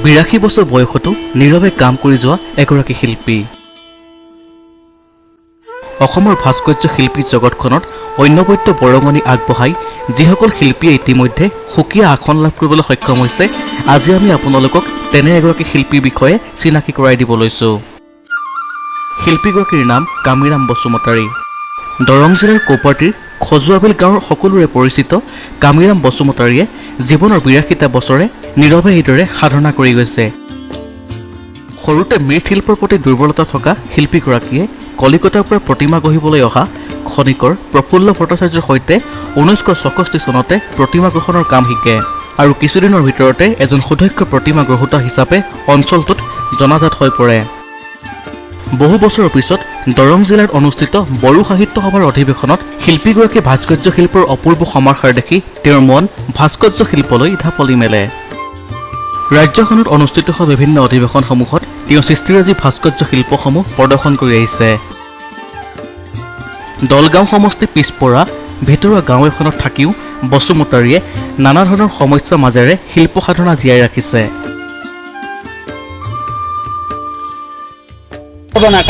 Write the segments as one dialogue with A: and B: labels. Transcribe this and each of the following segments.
A: 82 বছৰ বয়সতো নীৰৱে কাম কৰি যোৱা এগৰাকী শিল্পী। অসমৰ ভাস্কৰ্য শিল্পী জগতখনত অন্যবদ্য বৰঙণি আগবঢ়াই যিসকল শিল্পীয়ে ইতিমধ্যে সুকীয়া আসন লাভ কৰিবলৈ সক্ষম হৈছে, আজি আমি আপোনালোকক তেনে এগৰাকী শিল্পীৰ বিষয়ে চিনাকি কৰাই দিব লৈছোঁ। শিল্পীগৰাকীৰ নাম কামিৰাম বসুমতাৰী। দৰং জিলাৰ কৌপাটিৰ খজুৱাবিল গাঁৱৰ সকলোৰে পৰিচিত কামিৰাম বসুমতাৰীয়ে জীৱনৰ 82টা বছৰে নীৰৱে এইদৰে সাধনা কৰি গৈছে। সৰুতে মৃৎশিল্পৰ প্ৰতি দুৰ্বলতা থকা শিল্পীগৰাকীয়ে কলিকতাৰ পৰা প্ৰতিমা গঢ়িবলৈ অহা খনিকৰ প্ৰফুল্ল ভট্টাচাৰ্যৰ সৈতে 1964 চনতে প্ৰতিমা গ্ৰহণৰ কাম শিকে আৰু কিছুদিনৰ ভিতৰতে এজন সুদক্ষ প্ৰতিমা গ্ৰহোতা হিচাপে অঞ্চলটোত জনাজাত হৈ পৰে। বহু বছৰৰ পিছত দৰং জিলাত অনুষ্ঠিত বড়ো সাহিত্য সভাৰ অধিৱেশনত শিল্পীগৰাকীয়ে ভাস্কৰ্য শিল্পৰ অপূৰ্ব সমাহাৰ দেখি তেওঁৰ মন ভাস্কৰ্য শিল্পলৈ ঢাপলি মেলে। ৰাজ্যখনত অনুষ্ঠিত হোৱা বিভিন্ন অধিৱেশনসমূহত তেওঁ সৃষ্টিৰাজী ভাস্কৰ্য শিল্পসমূহ প্ৰদৰ্শন কৰি আহিছে। দলগাঁও সমষ্টি পিছপৰা ভিতৰুৱা গাঁও এখনত থাকিও বসুমতাৰীয়ে নানা ধৰণৰ সমস্যাৰ মাজেৰে শিল্প সাধনা জীয়াই ৰাখিছে।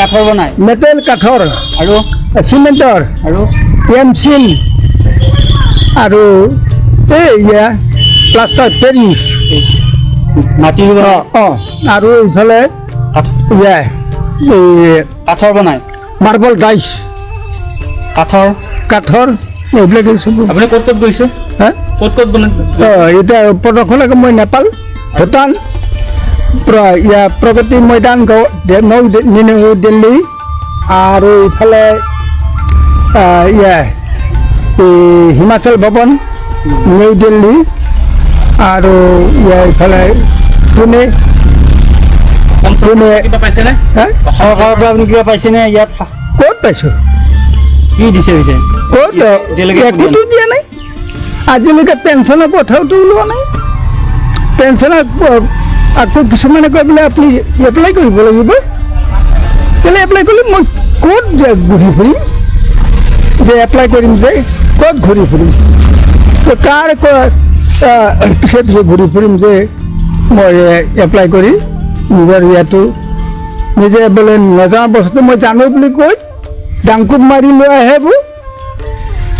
B: কাঠৰ বনাই
C: মেটেল কাঠৰ
B: আৰু
C: চিমেণ্টৰ
B: আৰু
C: পেঞ্চিল আৰু এই প্লাষ্টাৰ পেৰিছ
B: মাটিৰ বনাই
C: আৰু এইফালে
B: কাঠৰ বনাই
C: মাৰ্বল ডাইচ কাঠৰ এইবিলাক
B: আপুনি ক'ত গৈছে? ক'ত বনাই?
C: এতিয়া প্ৰদৰ্শন মই নেপাল, ভূটান, প্ৰগতি মৈদান নিউ দিল্লী আৰু ইফালে হিমাচল ভৱন নিউ দিল্লী আৰু ইফালে পুনে
B: কিবা পাইছেনে? চৰকাৰৰ পৰা আপুনি কিবা পাইছেনে? ইয়াত
C: ক'ত পাইছোঁ?
B: কি দিছে পিছে?
C: ক'ত একোতো দিয়া নাই আজিলৈকে। পেঞ্চনৰ কথাওতো ওলোৱা নাই। পেঞ্চনত আকৌ কিছুমানে কয় বোলে আপুনি এপ্লাই কৰিব লাগিব। কেলৈ এপ্লাই কৰিলে মই ক'ত ঘূৰি ফুৰিম? যে এপ্লাই কৰিম যে ক'ত ঘূৰি ফুৰিম? কাৰ পিছে পিছে ঘূৰি ফুৰিম যে মই এপ্লাই কৰি নিজৰ ইয়াতো নিজে বোলে নজনা বস্তুটো মই জানো বুলি কৈ ডাংকুট মাৰি লৈ আহে বো।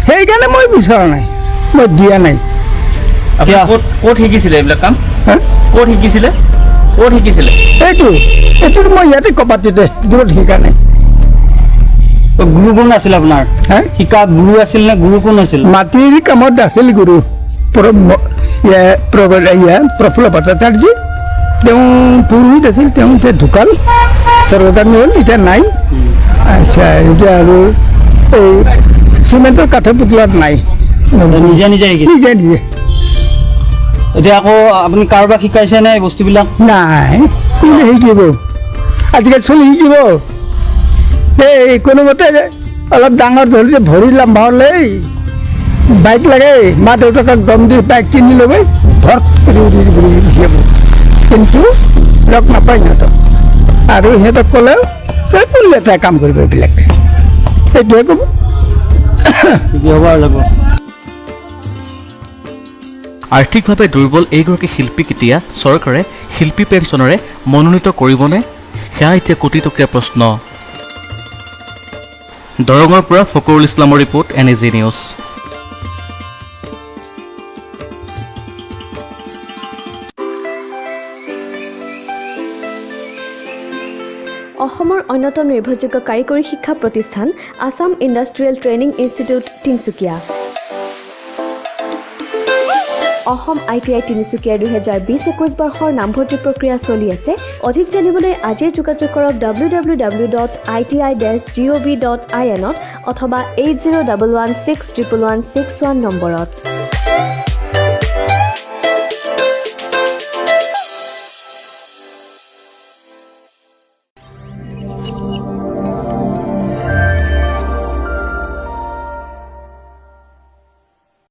C: সেইকাৰণে মই বিচৰা নাই, মই দিয়া নাই।
B: ক'ত শিকিছিলে এইবিলাক কাম? ক'ত শিকিছিলে?
C: এইটো মই ইয়াতে কপাতিতে দূৰত শিকা নাই।
B: গুৰু কোন আছিল আপোনাৰ? শিকা গুৰু আছিল নে গুৰু কোন আছিল?
C: মাটিৰ কামত আছিল গুৰু প্ৰফুল্ল ভট্টাচাৰ্য। তেওঁ পুৰোহিত আছিল, তেওঁ এতিয়া ঢুকাল, স্বৰ্গগামী হ'ল, এতিয়া নাই। আচ্ছা, এতিয়া আৰু এই চিমেণ্টৰ কাঠৰ পুতলাত নাই,
B: নিজে নিজে এতিয়া আকৌ আপুনি কাৰোবাক শিকাইছে নে এই বস্তুবিলাক?
C: নাই, কোনে শিকিব আজিকালি? চলি শিকিব এই কোনোমতে অলপ ডাঙৰ ধৰিলে ভৰি লম্বা হ'লে বাইক লাগে, মা দেউতাকক দম দি বাইক কিনি ল'ব, ভৰ্ত কৰি যাব। কিন্তু লগ নাপায় সিহঁতক, আৰু সিহঁতক ক'লেও কোন লেতেৰা কাম কৰিব এইবিলাক, সেইটোৱে ক'ব।
A: আৰ্থিকভাৱে দুৰ্বল এইগৰাকী শিল্পীক এতিয়া চৰকাৰে শিল্পী পেঞ্চনেৰে মনোনীত কৰিবনে? সেয়া এতিয়া কোটি টকীয়া প্ৰশ্ন। দৰঙৰ পৰা ফকৰুল ইছলামৰ ৰিপৰ্ট, NAG নিউজ।
D: অসমৰ অন্যতম নিৰ্ভৰযোগ্য কাৰিকৰী শিক্ষা প্ৰতিষ্ঠান Assam industrial training institute Tinsukia. Assam ITI তিনিচুকীয়াৰ 2020-21 বৰ্ষৰ নামভৰ্তি প্ৰক্ৰিয়া চলি আছে। অধিক জানিবলৈ আজিয়ে যোগাযোগ কৰক www.iti-gov.in অথবা 8011161161 নম্বৰত।